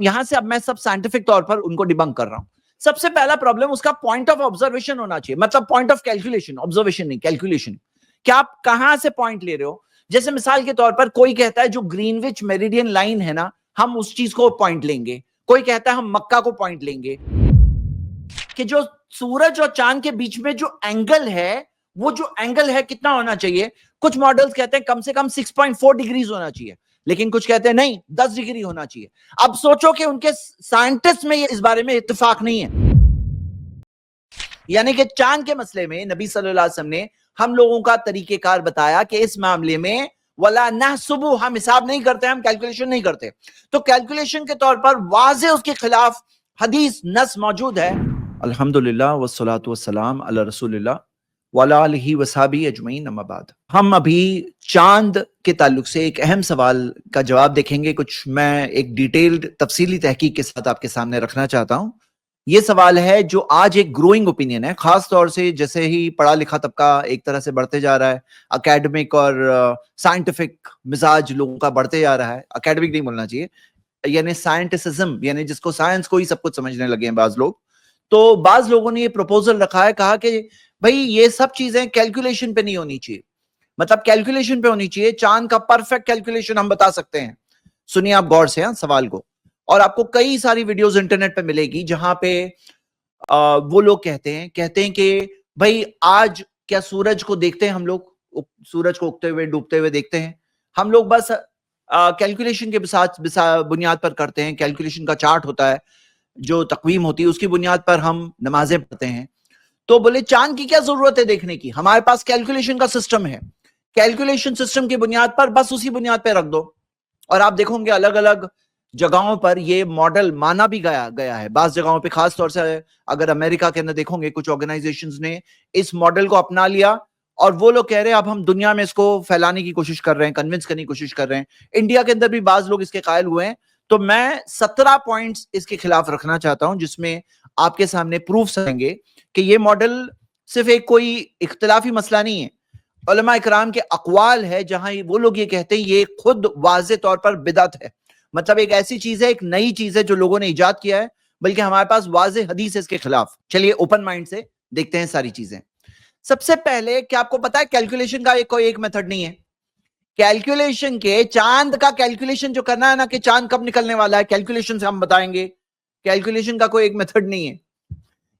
यहां से अब मैं सब साइंटिफिक तौर पर उनको डिबंक कर रहा हूं। सबसे पहला प्रॉब्लम उसका पॉइंट ऑफ ऑब्जर्वेशन होना चाहिए, मतलब पॉइंट ऑफ कैलकुलेशन, ऑब्जर्वेशन नहीं कैलकुलेशन। क्या आप कहां से पॉइंट ले रहे हो? जैसे मिसाल के तौर पर कोई कहता है जो ग्रीनविच मेरिडियन लाइन है ना, हम उस चीज को पॉइंट लेंगे। कोई कहता है हम मक्का को पॉइंट लेंगे। कि जो सूरज और चांद के बीच में जो एंगल है, वो जो एंगल है कितना होना चाहिए? कुछ मॉडल्स कहते हैं कम से कम 6.4 डिग्रीज होना चाहिए, लेकिन कुछ कहते हैं नहीं 10 डिग्री होना चाहिए। अब सोचो कि उनके साइंटिस्ट में इस बारे में इत्तेफाक नहीं है। यानी कि चांद के मसले में नबी सल्लल्लाहु अलैहि वसल्लम ने हम लोगों का तरीकेकार बताया कि इस मामले में वला नहसुबु, हम हिसाब नहीं करते, हम कैलकुलेशन नहीं करते। तो कैलकुलेशन के तौर पर वाज़े उसके खिलाफ हदीस नस मौजूद है। अल्हम्दुलिल्लाह वस्सलातु वस्सलाम अला रसूलिल्लाह वला आलिहि वसहबी अजमईन, अम्मा बाद। हम अभी चांद के ताल्लुक से एक अहम सवाल का जवाब देखेंगे। कुछ मैं एक डिटेल्ड तफसीली तहकीक के साथ आपके सामने रखना चाहता हूं। ये सवाल है जो आज एक ग्रोइंग ओपिनियन है, खास तौर से जैसे ही पढ़ा लिखा तबका एक तरह से बढ़ते जा रहा है, एकेडमिक और साइंटिफिक मिजाज लोगों का बढ़ते जा रहा है। एकेडमिक नहीं बोलना चाहिए, यानी साइंटिसिज्म, यानी जिसको साइंस को ही सब कुछ समझने लगे हैं बाज लोग। तो बाज लोगों ने ये प्रपोजल रखा है, कहा कि भाई ये सब चीजें कैलकुलेशन पे नहीं होनी चाहिए, मतलब कैलकुलेशन पे होनी चाहिए, चांद का परफेक्ट कैलकुलेशन हम बता सकते हैं। सुनिए आप गौर से सवाल को, और आपको कई सारी वीडियोस इंटरनेट पे मिलेगी जहां पे वो लोग कहते हैं कि भाई आज क्या सूरज को देखते हैं हम लोग, सूरज को उगते हुए डूबते हुए देखते हैं हम लोग, बस कैलकुलेशन के साथ बुनियाद पर करते हैं। कैलकुलेशन का चार्ट होता है, जो तकवीम होती है उसकी बुनियाद पर हम नमाजें पढ़ते हैं। तो बोले चांद की क्या जरूरत है देखने की, हमारे पास कैलकुलेशन का सिस्टम है, कैलकुलेशन सिस्टम की बुनियाद पर बस उसी बुनियाद पर रख दो। और आप देखोगे अलग अलग जगहों पर ये मॉडल माना भी गया है। बास जगहों पे, खास तौर से अगर अमेरिका के अंदर देखोगे, कुछ ऑर्गेनाइजेशंस ने इस मॉडल को अपना लिया और वो लोग कह रहे हैं अब हम दुनिया में इसको फैलाने की कोशिश कर रहे हैं, कन्विंस करने की कोशिश कर रहे हैं। इंडिया के अंदर भी बाज लोग इसके कायल हुए हैं। तो मैं 17 पॉइंट्स इसके खिलाफ रखना चाहता हूं, जिसमें आपके सामने प्रूफ आएंगे कि ये मॉडल सिर्फ एक कोई इख्तिलाफी मसला नहीं है, उलमा इकराम के अकवाल है, जहां वो लोग ये कहते हैं ये खुद वाज़े तौर पर बिदअत है। मतलब एक ऐसी चीज है, एक नई चीज है जो लोगों ने इजाद किया है, बल्कि हमारे पास वाज़े हदीस है इसके खिलाफ। चलिए ओपन माइंड से देखते हैं सारी चीजें। सबसे पहले, क्या आपको पता है कैलकुलेशन का कोई एक मेथड नहीं है? कैलकुलेशन के, चांद का कैलकुलेशन जो करना है ना, कि चांद कब निकलने वाला है, कैलकुलेशन से हम बताएंगे। कैलकुलेशन का कोई एक मेथड नहीं है।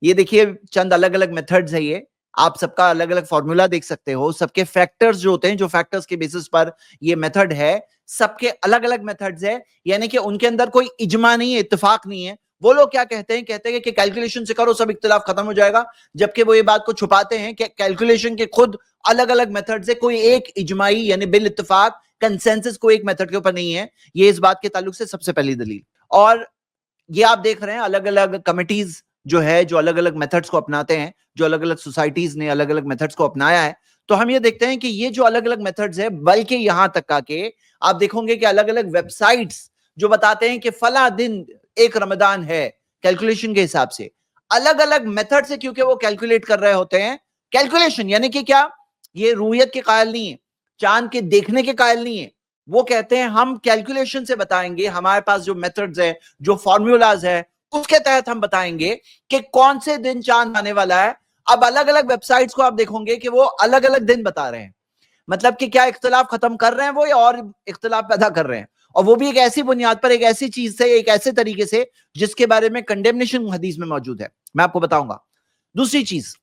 ये देखिए चंद अलग अलग मेथड्स है, ये आप सबका अलग अलग फॉर्मूला देख सकते हो, सबके फैक्टर्स जो होते हैं, जो फैक्टर्स के बेसिस पर ये मेथड है, सबके अलग अलग मेथड्स है। यानी कि उनके अंदर कोई इजमा नहीं है, इत्तेफाक नहीं है। वो लोग क्या कहते हैं कि कैलकुलेशन से करो सब इख्तिलाफ खत्म हो जाएगा, जबकि वो ये बात को छुपाते हैं कि कैलकुलेशन के खुद अलग अलग मेथड्स है, कोई एक इजमाई यानी बिल इत्तेफाक कंसेंसस कोई एक मेथड के ऊपर नहीं है। ये इस बात के ताल्लुक से सबसे पहली दलील। और ये आप देख रहे हैं अलग अलग कमिटीज जो है, जो अलग अलग मेथड्स को अपनाते हैं, जो अलग अलग सोसाइटीज ने अलग अलग मेथड्स को अपनाया है। तो हम ये देखते हैं कि ये जो अलग अलग मेथड्स है, बल्कि यहां तक का कि आप देखोगे कि अलग अलग वेबसाइट्स जो बताते हैं कि फला दिन एक रमजान है, कैलकुलेशन के हिसाब से अलग अलग मेथड से, क्योंकि वो कैलकुलेट कर रहे होते हैं। कैलकुलेशन यानी कि क्या, ये रूयत के कायल नहीं है, चांद के देखने के कायल नहीं है। वो कहते हैं हम कैलकुलेशन से बताएंगे, हमारे पास जो मेथड्स है, जो फॉर्मूलाज है, उसके तहत हम बताएंगे कि कौन से दिन चांद आने वाला है। अब अलग अलग वेबसाइट्स को आप देखोगे कि वो अलग अलग दिन बता रहे हैं, मतलब कि क्या इख्तिलाफ खत्म कर रहे हैं वो, या और इख्तिलाफ पैदा कर रहे हैं, और वो भी एक ऐसी बुनियाद पर, एक ऐसी चीज से, एक ऐसे तरीके से जिसके बारे में कंडेमनेशन हदीस में मौजूद है। मैं आपको बताऊंगा। दूसरी चीज,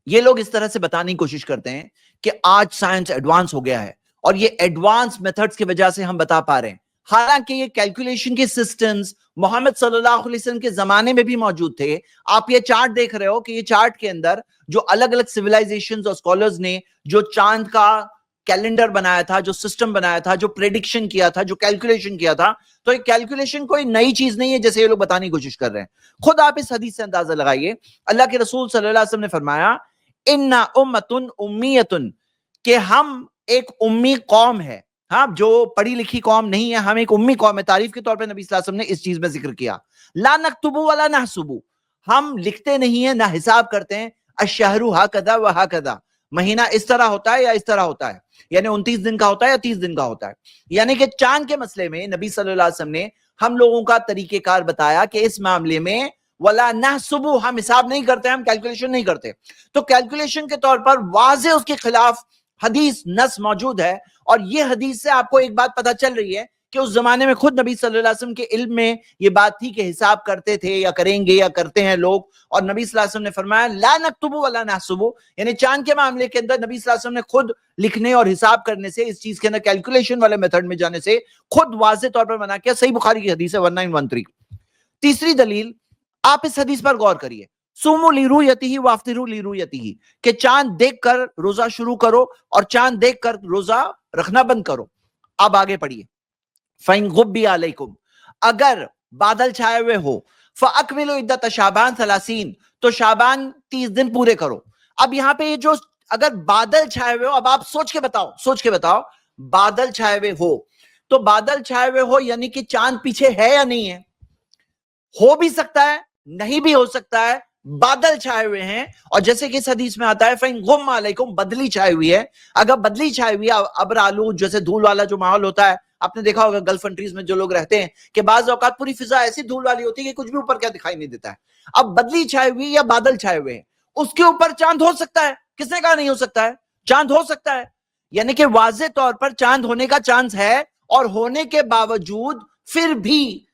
ये लोग इस तरह से बताने की कोशिश करते हैं कि आज साइंस एडवांस हो गया है और ये एडवांस मेथड्स की वजह से हम बता पा रहे हैं। हालांकि ये कैलकुलेशन के सिस्टम्स मोहम्मद सल्लल्लाहु अलैहि वसल्लम के जमाने में भी मौजूद थे। आप ये चार्ट देख रहे हो कि ये चार्ट के अंदर जो अलग अलग सिविलाइजेशंस और स्कॉलर्स ने जो चांद का कैलेंडर बनाया था, जो सिस्टम बनाया था, जो प्रेडिक्शन किया था, जो कैलकुलेशन किया था, तो ये कैलकुलेशन कोई नई चीज नहीं है जैसे ये लोग बताने की कोशिश कर रहे हैं। खुद आप इस हदीस से अंदाजा लगाइए। अल्लाह के रसूल सल्लल्लाहु अलैहि वसल्लम ने फरमाया, इन्ना उम्मतुन उम्मियतुन, कि हम एक उम्मी कौम है, हाँ, जो पढ़ी लिखी कौम नहीं है, हम एक उम्मी कौम है। तारीफ के तौर पे नबी सल्लल्लाहु अलैहि वसल्लम ने इस चीज में जिक्र किया, ला नक्तुबु वला नहसुबु, हम लिखते नहीं है ना हिसाब करते हैं, अशहरु हाकदा व हाकदा, महीना इस तरह होता है या इस तरह होता है, यानी 29 दिन का होता है या 30 दिन का होता है। यानी कि चांद के मसले में नबी सल्लल्लाहु अलैहि वसल्लम ने हम लोगों का तरीकेकार बताया कि इस मामले में वला नहसुबु, हम हिसाब नहीं करते, हम कैलकुलेशन नहीं करते। तो कैलकुलेशन के तौर पर वाज़े उसके खिलाफ हदीस नस मौजूद है। और ये हदीस से आपको एक बात पता चल रही है कि उस जमाने में खुद नबी सल्लल्लाहु अलैहि वसल्लम के इल्म में ये बात थी कि हिसाब करते थे या करेंगे या करते हैं लोग। और नबी सल्लल्लाहु अलैहि वसल्लम ने फरमाया ला नक्तुबु वला नहसुबु, यानी चांद के मामले के अंदर नबी सल्लल्लाहु अलैहि वसल्लम ने खुद लिखने और हिसाब करने से, इस चीज के अंदर कैलकुलेशन वाले मेथड में जाने से खुद वाज़े तौर पर मना किया। सही बुखारी की हदीस है 1913। तीसरी दलील, आप इस हदीस पर गौर करिए, सुमु लिरुयतिही वाफ्तिरू लिरुयतिही, कि चांद देखकर रोजा शुरू करो और चांद देखकर रोजा रखना बंद करो। अब आगे पढ़िए, फइन गुब्बी अलैकुम, अगर बादल छाए हुए हो, फअकमिलु इद्दत शाबान 30, तो शाबान 30 दिन पूरे करो। अब यहां पे ये जो अगर बादल छाए हुए हो, अब आप सोच के बताओ, बादल छाए हुए हो, तो बादल छाए हुए हो यानी कि चांद पीछे है या नहीं है? हो भी सकता है, नहीं भी हो सकता है, बादल छाए हुए हैं। और जैसे कि इस हदीस में आता है फइन गुम्मा अलैकुम, बदली छाई हुई है। अगर बदली छाई हुई है, अब्र आलू, जैसे धूल वाला जो माहौल होता है, आपने देखा होगा गल्फ कंट्रीज में जो लोग रहते हैं कि बाज औकात पूरी फिजा ऐसी धूल वाली होती है कि कुछ भी ऊपर क्या दिखाई नहीं देता है। अब बदली छाई हुई या बादल छाए हुए हैं, उसके ऊपर चांद हो सकता है। किसने कहा नहीं हो सकता है? चांद हो सकता है, यानी कि वाज़े तौर पर चांद होने का चांस है। और होने के बावजूद फिर भी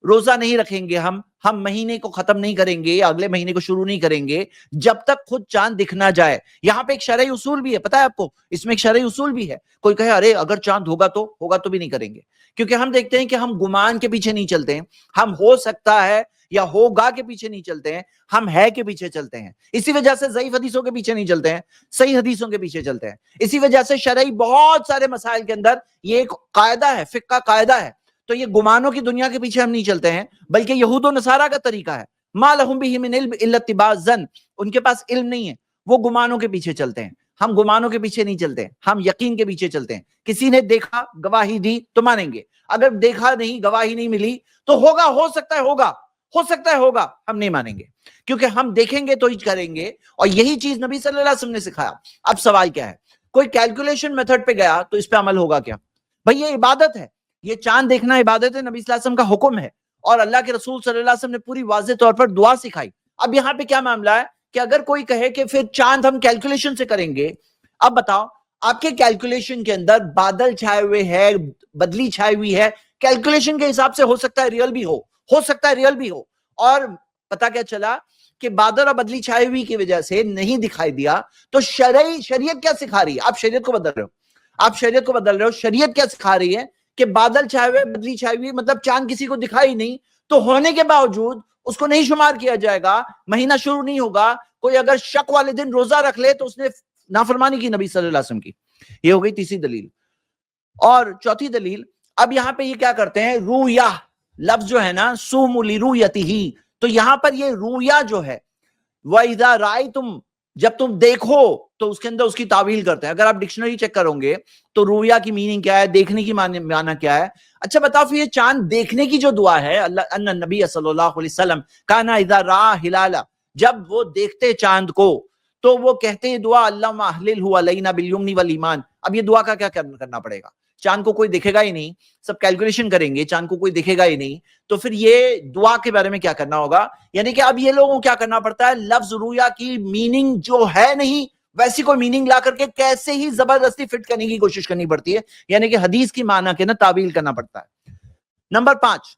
रोजा नहीं रखेंगे हम महीने को खत्म नहीं करेंगे, अगले महीने को शुरू नहीं करेंगे जब तक खुद चांद दिख ना जाए। यहां पे एक शरई उसूल भी है, पता है आपको, इसमें एक शरई उसूल भी है। कोई कहे अरे अगर चांद होगा तो भी नहीं करेंगे, क्योंकि हम देखते हैं कि हम गुमान के पीछे नहीं चलते हैं, हम हो सकता है या होगा के पीछे नहीं चलते हैं, हम है के पीछे चलते हैं। इसी वजह से ज़ईफ हदीसों के पीछे नहीं चलते हैं, सही हदीसों के पीछे चलते हैं। इसी वजह से शरई बहुत सारे मसाइल के अंदर ये एक कायदा है, फिक्र का कायदा है। तो ये गुमानों की दुनिया के पीछे हम नहीं चलते हैं, बल्कि यहूद और नसारा का तरीका है, मा लहुम बिही मिन इल्म इल्ला इत्तिबा ज़न, उनके पास इल्म नहीं है, वो गुमानों के पीछे चलते हैं। हम गुमानों के पीछे नहीं चलते हैं, हम यकीन के पीछे चलते हैं। किसी ने देखा, गवाही दी तो मानेंगे, अगर देखा नहीं, गवाही नहीं मिली तो होगा, हो सकता है होगा, हम नहीं मानेंगे, क्योंकि हम देखेंगे तो ही करेंगे। और यही चीज नबी सल्लल्लाहु अलैहि वसल्लम ने सिखाया। अब सवाल क्या है, कोई कैलकुलेशन मेथड पे गया तो इस पे अमल होगा क्या? भाई ये इबादत है, ये चांद देखना इबादत है, नबी सल्लल्लाहु अलैहि वसल्लम का हुक्म है, और अल्लाह के रसूल सल्लल्लाहु अलैहि वसल्लम ने पूरी वाज़ेह तौर पर दुआ सिखाई। अब यहाँ पे क्या मामला है कि अगर कोई कहे कि फिर चांद हम कैलकुलेशन से करेंगे, अब बताओ आपके कैलकुलेशन के अंदर बादल छाए हुए है, बदली छाई हुई है, कैलकुलेशन के हिसाब से हो सकता है रियल भी हो सकता है रियल भी हो। और पता क्या चला कि बादल और बदली छाई हुई की वजह से नहीं दिखाई दिया, तो शरीयत क्या सिखा रही है? आप शरीयत को बदल रहे हो, शरीयत क्या सिखा रही है कि बादल छाए हुए, बदली छाई हुई, मतलब चांद किसी को दिखाई नहीं, तो होने के बावजूद उसको नहीं शुमार किया जाएगा, महीना शुरू नहीं होगा। कोई अगर शक वाले दिन रोजा रख ले तो उसने नाफरमानी की नबी सल्लल्लाहु अलैहि वसल्लम की। ये हो गई तीसरी दलील। और चौथी दलील, अब यहां पे ये क्या करते हैं, रूया लफ्ज जो है ना, सुमु लिरुयतिही, तो यहां पर ये रूया जो है, वइज़ा रायतुम, जब तुम देखो, तो उसके अंदर उसकी तावील करते हैं। अगर आप डिक्शनरी चेक करोगे तो रूया की मीनिंग क्या है, देखने की माना क्या है। अच्छा बताओ फिर ये चांद देखने की जो दुआ है, अल्लाह अन्ना नबी सल्लल्लाहु अलैहि वसल्लम काना इज़ा रा हिलाला, जब वो देखते चांद को तो वो कहते हैं दुआ अल्लाहुम्मा अहलिलहु अलैना बिल यमनी वल ईमान। अब ये दुआ का क्या करना पड़ेगा? चांद को कोई दिखेगा ही नहीं, सब कैलकुलेशन करेंगे, चांद को कोई दिखेगा ही नहीं, तो फिर ये दुआ के बारे में क्या करना होगा? यानी कि अब ये लोगों को क्या करना पड़ता है, लफ्ज रूया की मीनिंग जो है नहीं वैसी कोई मीनिंग ला करके कैसे ही जबरदस्ती फिट करने की कोशिश करनी पड़ती है, यानी कि हदीस की माना के ना तावील करना पड़ता है। नंबर 5,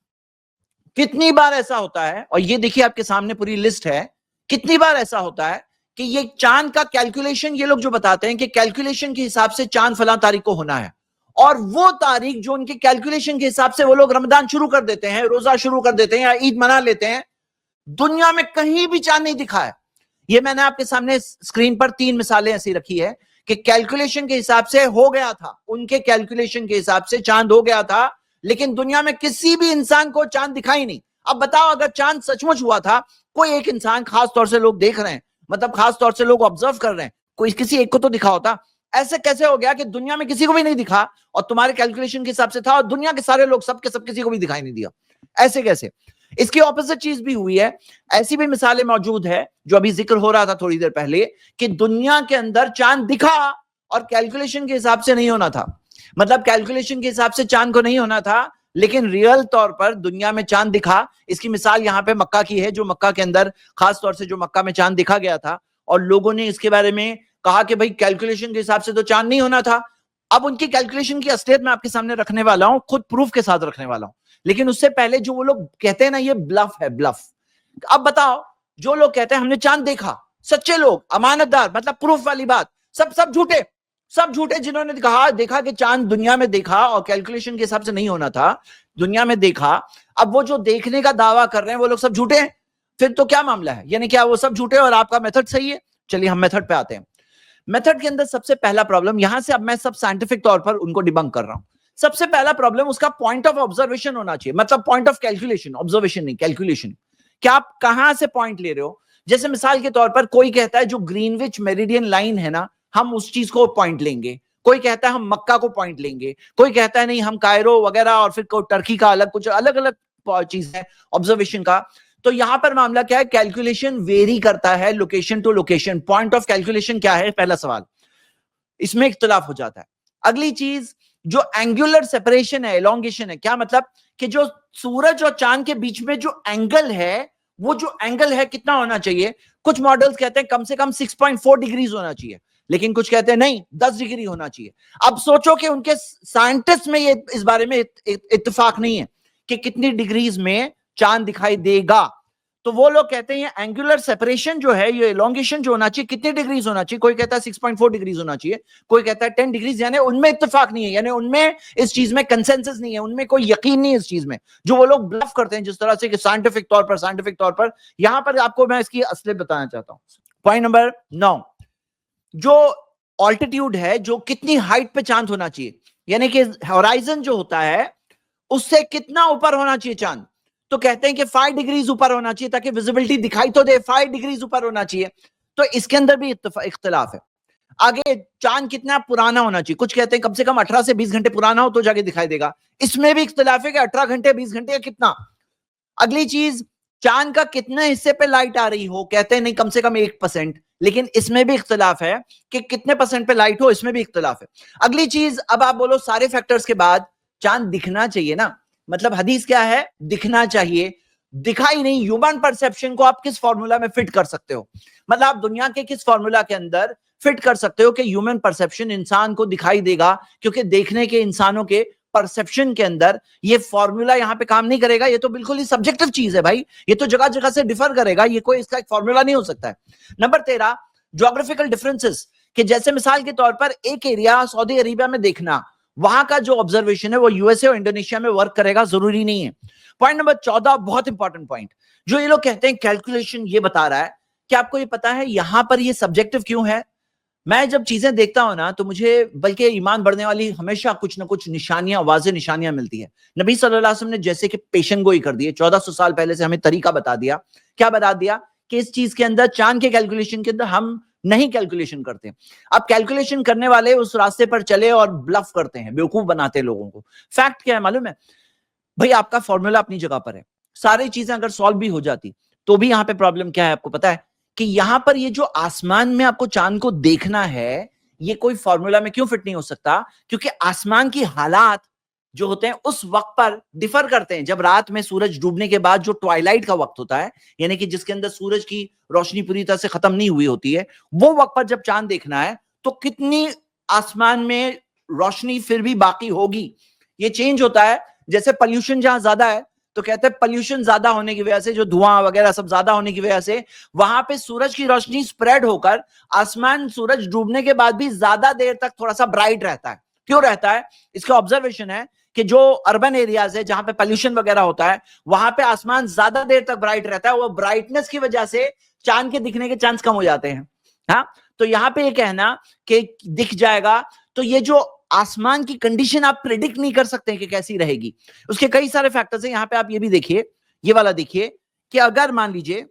कितनी बार ऐसा होता है, और ये देखिए आपके सामने पूरी लिस्ट है, कितनी बार ऐसा होता है कि ये चांद का कैलकुलेशन, ये लोग जो बताते हैं कि कैलकुलेशन के हिसाब से चांद फलां तारीख को होना है, और वो तारीख जो उनके कैलकुलेशन के हिसाब से वो लोग रमजान शुरू कर देते हैं, रोजा शुरू कर देते हैं या ईद मना लेते हैं, दुनिया में कहीं भी चांद नहीं दिखा है। ये मैंने आपके सामने स्क्रीन पर 3 मिसालें ऐसी रखी है कि कैलकुलेशन के हिसाब से हो गया था, उनके कैलकुलेशन के हिसाब से चांद हो गया था, लेकिन दुनिया में किसी भी इंसान को चांद दिखाई नहीं। अब बताओ अगर चांद सचमुच हुआ था, कोई एक इंसान, खास तौर से लोग देख रहे हैं, मतलब खास तौर से लोग ऑब्जर्व कर रहे हैं, कोई किसी एक को तो दिखा होता। ऐसे कैसे हो गया कि दुनिया में किसी को भी नहीं दिखा और तुम्हारे कैलकुलेशन के हिसाब से था, और दुनिया के सारे लोग सब के सब किसी को भी दिखाई नहीं दिया? ऐसे कैसे? इसकी ऑपोजिट चीज भी हुई है, ऐसी भी मिसालें मौजूद है जो अभी जिक्र हो रहा था थोड़ी देर पहले, कि दुनिया के अंदर चांद दिखा और कैलकुलेशन के हिसाब से नहीं होना था। मतलब कैलकुलेशन के हिसाब से चांद को नहीं होना था, लेकिन रियल तौर पर दुनिया में चांद दिखा। इसकी मिसाल यहाँ पे मक्का की है, जो मक्का के अंदर खास तौर से जो मक्का में चांद दिखा गया था और लोगों ने इसके बारे में कहा कि भाई कैलकुलेशन के हिसाब से तो चांद नहीं होना था। अब उनकी कैलकुलेशन की असलियत मैं आपके सामने रखने वाला हूं, खुद प्रूफ के साथ रखने वाला हूं, लेकिन उससे पहले जो वो लोग कहते हैं ना ये ब्लफ है, ब्लफ। अब बताओ, जो लोग कहते हैं हमने चांद देखा, सच्चे लोग, अमानतदार, मतलब प्रूफ वाली बात, सब झूठे, सब झूठे। जिन्होंने कहा देखा कि चांद दुनिया में देखा और कैलकुलेशन के हिसाब से नहीं होना था, दुनिया में देखा, अब वो जो देखने का दावा कर रहे हैं वो लोग सब झूठे हैं। फिर तो क्या मामला है, यानी क्या वो सब झूठे और आपका मेथड सही है? चलिए हम मेथड पे आते हैं। मेथड के अंदर सबसे पहला प्रॉब्लम, यहां से अब मैं सब साइंटिफिक तौर पर उनको डिबंक कर रहा हूं। सबसे पहला प्रॉब्लम उसका पॉइंट ऑफ ऑब्जर्वेशन होना चाहिए, मतलब पॉइंट ऑफ कैलकुलेशन, ऑब्जर्वेशन नहीं कैलकुलेशन। क्या आप कहां से पॉइंट ले रहे हो? जैसे मिसाल के तौर पर कोई कहता है जो ग्रीनविच मेरिडियन लाइन है ना, हम उस चीज को पॉइंट लेंगे। कोई कहता है हम मक्का को पॉइंट लेंगे, कोई कहता है नहीं हम कायरो वगैरह, और फिर टर्की का अलग, कुछ अलग अलग चीज है ऑब्जर्वेशन का। तो यहां पर मामला क्या है, कैलकुलेशन वेरी करता है location to location. Point of calculation क्या है, पहला सवाल, इसमें इख्तिलाफ हो जाता है। अगली चीज, जो एंगुलर सेपरेशन है, एलोंगेशन है, क्या मतलब कि जो सूरज और चांद के बीच में जो एंगल है, वो जो एंगल है कितना होना चाहिए? कुछ मॉडल्स कहते हैं कम से कम 6.4 डिग्रीज होना चाहिए, लेकिन कुछ कहते हैं नहीं 10 डिग्री होना चाहिए। अब सोचो कि उनके साइंटिस्ट में ये इस बारे में इत्तेफाक नहीं है कि कितनी डिग्रीज में चांद दिखाई देगा। तो वो लोग कहते हैं एंगुलर सेपरेशन जो है, ये एलोंगेशन जो होना चाहिए, कितने डिग्रीज होना चाहिए? कोई कहता है 6.4 डिग्रीज होना चाहिए, कोई कहता है 10 डिग्रीज। यानी उनमें इत्तेफाक नहीं है, यानी उनमें इस चीज में कंसेंसस नहीं है, उनमें कोई यकीन नहीं है इस चीज में, जो वो लोग ब्लफ करते हैं जिस तरह से कि साइंटिफिक तौर पर। यहां पर आपको मैं इसकी असलियत बताना चाहता हूं। पॉइंट नंबर 9, जो ऑल्टीट्यूड है, जो कितनी हाइट पे चांद होना चाहिए, यानी कि होराइजन जो होता है उससे कितना ऊपर होना चाहिए चांद। तो कहते हैं कि 5 डिग्रीज ऊपर होना चाहिए ताकि विजिबिलिटी दिखाई तो दे, 5 डिग्रीज ऊपर होना चाहिए। तो इसके अंदर भी इख्तिलाफ है। आगे, चांद कितना पुराना होना चाहिए, कुछ कहते हैं कम से कम 18 से 20 घंटे पुराना हो तो जाके दिखाई देगा। इसमें भी इख्तिलाफ है कि 18 घंटे 20 घंटे या कितना। अगली चीज, चांद का कितने हिस्से पे लाइट आ रही हो, कहते हैं नहीं कम से कम 1%, लेकिन इसमें भी इख्तिलाफ है कि कितने परसेंट पे लाइट हो, इसमें भी इख्तिलाफ है। अगली चीज, अब आप बोलो सारे फैक्टर्स के बाद चांद दिखना चाहिए ना, मतलब हदीस क्या है, दिखना चाहिए, दिखाई नहीं। ह्यूमन परसेप्शन को आप किस फॉर्मूला में फिट कर सकते हो, मतलब आप दुनिया के किस फॉर्मूला के अंदर फिट कर सकते हो कि ह्यूमन परसेप्शन इंसान को दिखाई देगा? क्योंकि देखने के इंसानों के परसेप्शन के अंदर ये फॉर्मूला यहां पे काम नहीं करेगा। ये तो बिल्कुल ही सब्जेक्टिव चीज है भाई, ये तो जगह जगह से डिफर करेगा, ये कोई इसका एक फॉर्मूला नहीं हो सकता है। नंबर 13, ज्योग्राफिकल डिफरेंसेस, कि जैसे मिसाल के तौर पर एक एरिया सऊदी अरेबिया में देखना, वहां का जो ऑब्जर्वेशन है वो यूएसए और इंडोनेशिया में वर्क करेगा, जरूरी नहीं है। पॉइंट नंबर 14, बहुत इंपॉर्टेंट पॉइंट, जो ये लोग कहते हैं कैलकुलेशन ये बता रहा है, कि आपको ये पता है यहां पर ये सब्जेक्टिव क्यों है? मैं जब चीजें देखता हूं ना, तो मुझे बल्कि ईमान बढ़ने वाली हमेशा कुछ ना कुछ निशानियां, वाज़ेह निशानियां मिलती है। नबी सल्लल्लाहु अलैहि वसल्लम ने जैसे कि पेशन गोई कर दी है, 1400 साल पहले से हमें तरीका बता दिया। क्या बता दिया? कि इस चीज के अंदर, चांद के कैलकुलेशन के अंदर हम नहीं कैलकुलेशन करते। अब कैलकुलेशन करने वाले उस रास्ते पर चले और ब्लफ करते हैं, बेवकूफ बनाते हैं लोगों को। फैक्ट क्या है मालूम है भाई? आपका फॉर्मूला अपनी जगह पर है, सारी चीजें अगर सॉल्व भी हो जाती तो भी यहां पे प्रॉब्लम क्या है आपको पता है? कि यहां पर ये जो आसमान में आपको चांद को देखना है, ये कोई फॉर्मूला में क्यों फिट नहीं हो सकता? क्योंकि आसमान की हालात जो होते हैं उस वक्त पर डिफर करते हैं। जब रात में सूरज डूबने के बाद जो ट्वाइलाइट का वक्त होता है, यानी कि जिसके अंदर सूरज की रोशनी पूरी तरह से खत्म नहीं हुई होती है, वो वक्त पर जब चांद देखना है तो कितनी आसमान में रोशनी फिर भी बाकी होगी, ये चेंज होता है। जैसे पॉल्यूशन जहां ज्यादा है, तो कहते हैं पॉल्यूशन ज्यादा होने की वजह से, जो धुआं वगैरह सब ज्यादा होने की वजह से, वहां पे सूरज की रोशनी स्प्रेड होकर आसमान सूरज डूबने के बाद भी ज्यादा देर तक थोड़ा सा ब्राइट रहता है। क्यों रहता है? इसका ऑब्जर्वेशन है कि जो अर्बन एरियाज है जहां पे पॉल्यूशन वगैरह होता है, वहां पे आसमान ज्यादा देर तक ब्राइट रहता है, वो ब्राइटनेस की वजह से चांद के दिखने के चांस कम हो जाते हैं। हाँ, तो यहां पे ये कहना कि दिख जाएगा, तो ये जो आसमान की कंडीशन आप प्रेडिक्ट नहीं कर सकते कि कैसी रहेगी, उसके कई सारे फैक्टर्स हैं। यहां पे आप ये भी देखिए, ये वाला देखिए, कि अगर मान लीजिए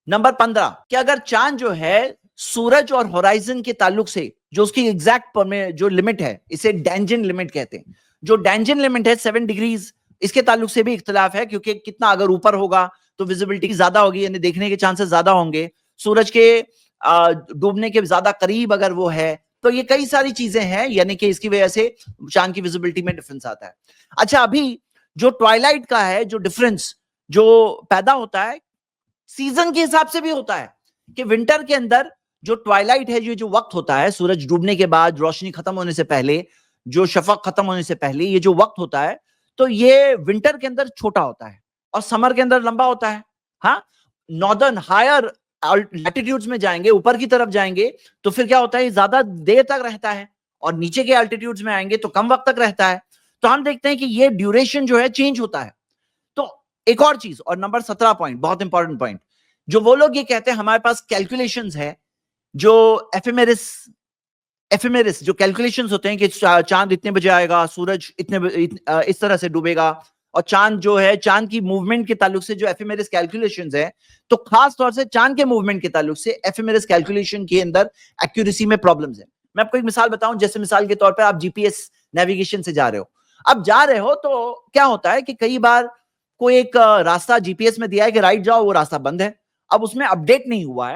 नंबर 15, कि अगर चांद जो है सूरज और होराइजन के ताल्लुक से, जो उसकी एग्जैक्ट में जो लिमिट है, इसे डैंजन लिमिट कहते हैं, जो डैंजन लिमिट है 7 डिग्रीज, इसके ताल्लुक से भी इख्तिलाफ है, क्योंकि कितना अगर ऊपर होगा तो विजिबिलिटी ज्यादा होगी, यानी देखने के चांसेस ज्यादा होंगे। सूरज के डूबने के ज्यादा करीब अगर वो है, तो ये कई सारी चीजें हैं, यानी कि इसकी वजह से चांद की विजिबिलिटी में डिफरेंस आता है। अच्छा, अभी जो ट्वाइलाइट का है, जो डिफरेंस जो पैदा होता है सीजन के हिसाब से भी होता है, कि विंटर के अंदर जो ट्वाइलाइट है, ये जो वक्त होता है सूरज डूबने के बाद, रोशनी खत्म होने से पहले, जो शफक खत्म होने से पहले ये जो वक्त होता है, तो ये विंटर के अंदर छोटा होता है और समर के अंदर लंबा होता है। हाँ, नॉर्दर्न हायर लैटिट्यूड्स में जाएंगे, ऊपर की तरफ जाएंगे, तो फिर क्या होता है, ज्यादा देर तक रहता है, और नीचे के एल्टीट्यूड्स में आएंगे तो कम वक्त तक रहता है। तो हम देखते हैं कि ये ड्यूरेशन जो है चेंज होता है। तो एक और चीज, और नंबर 17 पॉइंट, बहुत इंपॉर्टेंट पॉइंट, जो वो लोग ये कहते हैं हमारे पास कैलकुलेशंस है, जो एफेमेरिस जो कैलकुलेशंस होते हैं कि चांद इतने बजे आएगा, सूरज इस तरह से डूबेगा, और चांद जो है, चांद की मूवमेंट के ताल्लुक से जो एफेमेरिस कैलकुलेशंस है, तो खास तौर से चांद के मूवमेंट के ताल्लुक से एफेमेरिस कैलकुलेशन के अंदर एक्यूरेसी में प्रॉब्लम्स है। मैं आपको एक मिसाल बताऊं, जैसे मिसाल के तौर पर आप जीपीएस नेविगेशन से जा रहे हो, अब जा रहे हो तो क्या होता है कि कई बार कोई एक रास्ता जीपीएस में दिया है कि राइट जाओ, वो रास्ता बंद है, अब उसमें अपडेट नहीं हुआ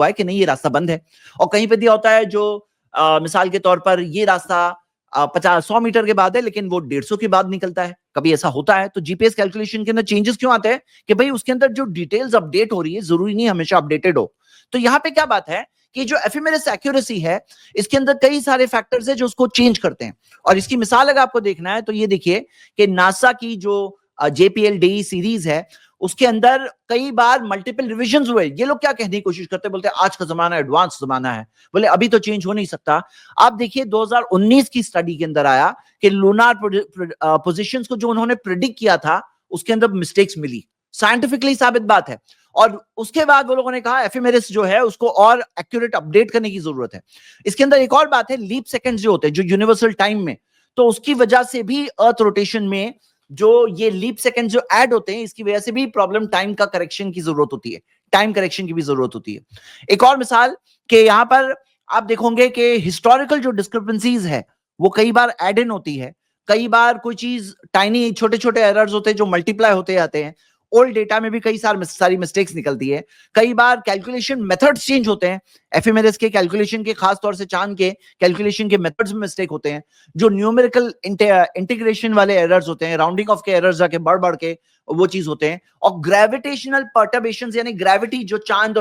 है कि नहीं ये रास्ता बंद है, और कहीं पे दिया होता है जो मिसाल के तौर पर ये रास्ता 50-100 मीटर के बाद है, लेकिन वो 150 के बाद निकलता है, कभी ऐसा होता है। तो जीपीएस कैलकुलेशन के अंदर चेंजेस क्यों आते हैं, कि भाई उसके अंदर जो डिटेल्स अपडेट हो रही है, जरूरी नहीं हमेशा अपडेटेड हो। तो यहाँ पे क्या बात है कि जो एफेमेरिस एक्यूरेसी है, इसके अंदर कई सारे फैक्टर्स है जो उसको चेंज करते हैं। और इसकी मिसाल अगर आपको देखना है तो ये देखिए कि नासा की जो JPL DE सीरीज है, उसके अंदर कई बार मल्टीपल रिविजन हुए। ये लोग क्या कहने की कोशिश करते हैं, बोलते हैं आज का जमाना एडवांस जमाना है, बोले अभी तो चेंज हो नहीं सकता। आप देखिए 2019 की स्टडी के अंदर आया कि लूनार पोजीशंस को जो उन्होंने प्रेडिक्ट किया था, उसके अंदर मिस्टेक्स मिली, साइंटिफिकली साबित बात है। और उसके बाद वो लोगों ने कहा एफएमआरएस जो है उसको और एक्यूरेट अपडेट करने की जरूरत है। इसके अंदर एक और बात है, लीप सेकंड्स जो होते हैं, जो यूनिवर्सल टाइम में, तो उसकी वजह से भी अर्थ रोटेशन में जो ये लीप सेकंड जो ऐड होते हैं, इसकी वजह से भी प्रॉब्लम, टाइम का करेक्शन की जरूरत होती है, टाइम करेक्शन की भी जरूरत होती है। एक और मिसाल कि यहां पर आप देखोगे कि हिस्टोरिकल जो डिस्क्रिपेंसीज है वो कई बार एड इन होती है, कई बार कोई चीज टाइनी छोटे छोटे एरर्स होते हैं जो मल्टीप्लाई होते जाते हैं, ओल्ड डेटा में भी कई सारी मिस्टेक्स निकलती है, कई बार कैलकुलेशन मेथड्स चेंज होते हैं, एफएमआरएस के कैलकुलेशन के, खास तौर से चांद के कैलकुलेशन के मेथड्स में मिस्टेक होते हैं, जो न्यूमेरिकल इंटीग्रेशन वाले एरर्स होते हैं, राउंडिंग ऑफ के एरर्स जाके बढ़ बढ़ के वो चीज होते हैं, और ग्रेविटेशनल पर्टर्बेशंस, यानी ग्रेविटी जो चांद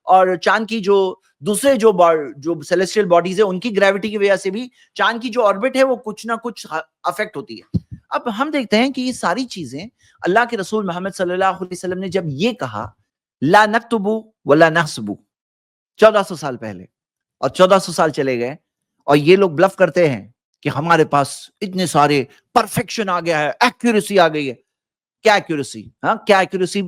और चांद की जो दूसरे जो सेलेस्टियल बॉडीज है उनकी ग्रेविटी की वजह से भी चांद की जो ऑर्बिट है वो कुछ ना कुछ अफेक्ट होती है। अब हम देखते हैं कि ये सारी चीजें अल्लाह के रसूल मोहम्मद सल्लल्लाहु अलैहि वसल्लम ने जब ये कहा, ला नक्तुबु वला नहसबु, 1400 साल पहले, और 1400 साल चले गए, और ये लोग ब्लफ करते हैं कि हमारे पास इतने सारे परफेक्शन आ गया है, एक्यूरेसी आ गई है। क्या एक्यूरेसी? हाँ, क्या एक्यूरेसी?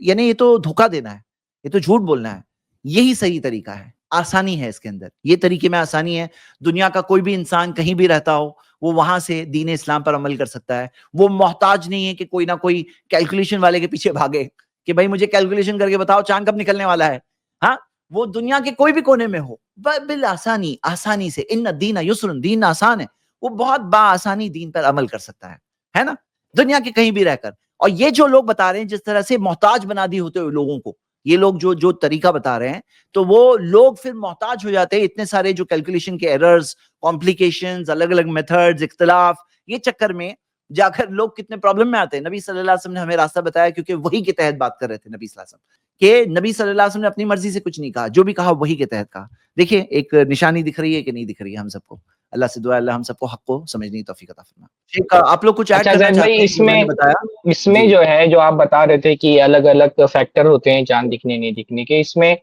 यानी ये तो धोखा देना है, ये तो झूठ बोलना है। यही सही तरीका है, आसानी है इसके अंदर, ये तरीके में आसानी है। दुनिया का कोई भी इंसान कहीं भी रहता हो, वो वहां से दीन इस्लाम पर अमल कर सकता है। वो मोहताज नहीं है कि कोई ना कोई कैलकुलेशन वाले के पीछे भागे कि भाई मुझे कैलकुलेशन करके बताओ चांद कब निकलने वाला है। हाँ, वो दुनिया के कोई भी कोने में हो, बिल आसानी से, इन्ना दीन युस्रुन, दीन आसान है, वो बहुत बाआसानी दीन पर अमल कर सकता है ना, दुनिया के कहीं भी रहकर। और ये जो लोग बता रहे हैं जिस तरह से मोहताज बना दी होते हुए लोगों को, ये लोग जो जो तरीका बता रहे हैं, तो वो लोग फिर मोहताज हो जाते हैं इतने सारे जो कैलकुलेशन के एरर्स, कॉम्प्लिकेशंस, अलग अलग मेथड्स, इख्तिलाफ, ये चक्कर में जाकर लोग कितने प्रॉब्लम में आते हैं। नबी सल्लल्लाहु अलैहि वसल्लम ने हमें रास्ता बताया, क्योंकि वही के तहत बात कर रहे थे नबी सल्लल्लाहु अलैहि वसल्लम, कि नबी सल्लल्लाहु अलैहि वसल्लम ने अपनी मर्जी से कुछ नहीं कहा, जो भी कहा वही के तहत कहा। देखिए एक निशानी दिख रही है कि नहीं दिख रही है हम सबको? अल्लाह से दुआ, अल्लाह हम सबको हक को समझने की तौफीक अता फरमाए। ठीक, आप लोग कुछ ऐड अच्छा करना जैद चाहते भाई, हैं? जो मैंने बताया इसमें जो है, जो आप बता रहे थे कि अलग अलग फैक्टर होते हैं चांद दिखने नहीं दिखने के, इसमें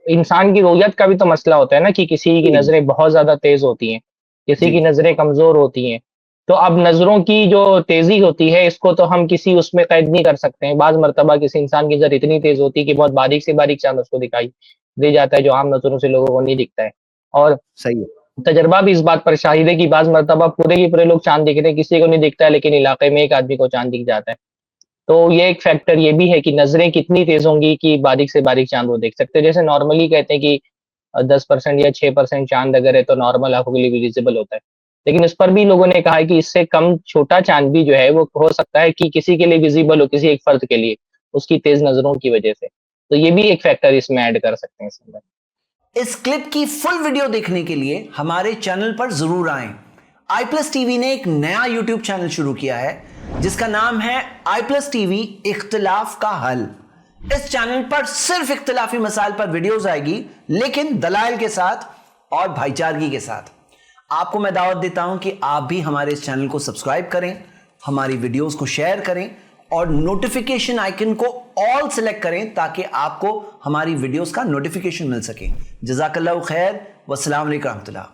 इंसान की रोयत का भी तो मसला होता है ना, कि किसी की नजरें बहुत ज्यादा तेज होती हैं, किसी की जी नजरें कमजोर होती हैं। तो अब नजरों की जो तेजी होती है, इसको तो हम किसी उसमें कैद नहीं कर सकते हैं। बाज मर्तबा किसी इंसान की नजर इतनी तेज होती है कि बहुत बारीक से बारीक चांद उसको दिखाई दे जाता है, जो आम नजरों से लोगों को नहीं दिखता है। और सही है। तजर्बा भी इस बात पर शाहिद है कि बाज मर्तबा पूरे के पूरे लोग चांद दिख रहे हैं, किसी को नहीं दिखता है, लेकिन इलाके में एक आदमी को चांद दिख जाता है। तो ये एक फैक्टर ये भी है कि नजरें कितनी तेज होंगी कि बारीक से बारीक चांद वो देख सकते हैं। जैसे नॉर्मली कहते हैं कि 10% या 6% चांद अगर है तो नॉर्मल आंखों के लिए विजिबल होता है, लेकिन इस पर भी लोगों ने कहा है कि इससे कम छोटा चांद भी जो है वो हो सकता है कि किसी के लिए विजिबल हो, किसी एक फर्द के लिए, उसकी तेज नजरों की वजह से। तो ये भी एक फैक्टर इसमें ऐड कर सकते हैं इसमें। इस क्लिप की फुल वीडियो देखने के लिए हमारे चैनल पर जरूर आएं। आई प्लस टीवी ने एक नया यूट्यूब चैनल शुरू किया है जिसका नाम है आई प्लस टीवी इख्तिलाफ का हल। इस चैनल पर सिर्फ इख्तिलाफी मसाइल पर वीडियोस आएगी, लेकिन दलाइल के साथ और भाईचारगी के साथ। आपको मैं दावत देता हूं कि आप भी हमारे इस चैनल को सब्सक्राइब करें, हमारी वीडियोस को शेयर करें और नोटिफिकेशन आइकन को ऑल सेलेक्ट करें ताकि आपको हमारी वीडियोस का नोटिफिकेशन मिल सके। जज़ाकल्लाहु खैर, वस्सलाम अलैकुम रहमतुल्लाह।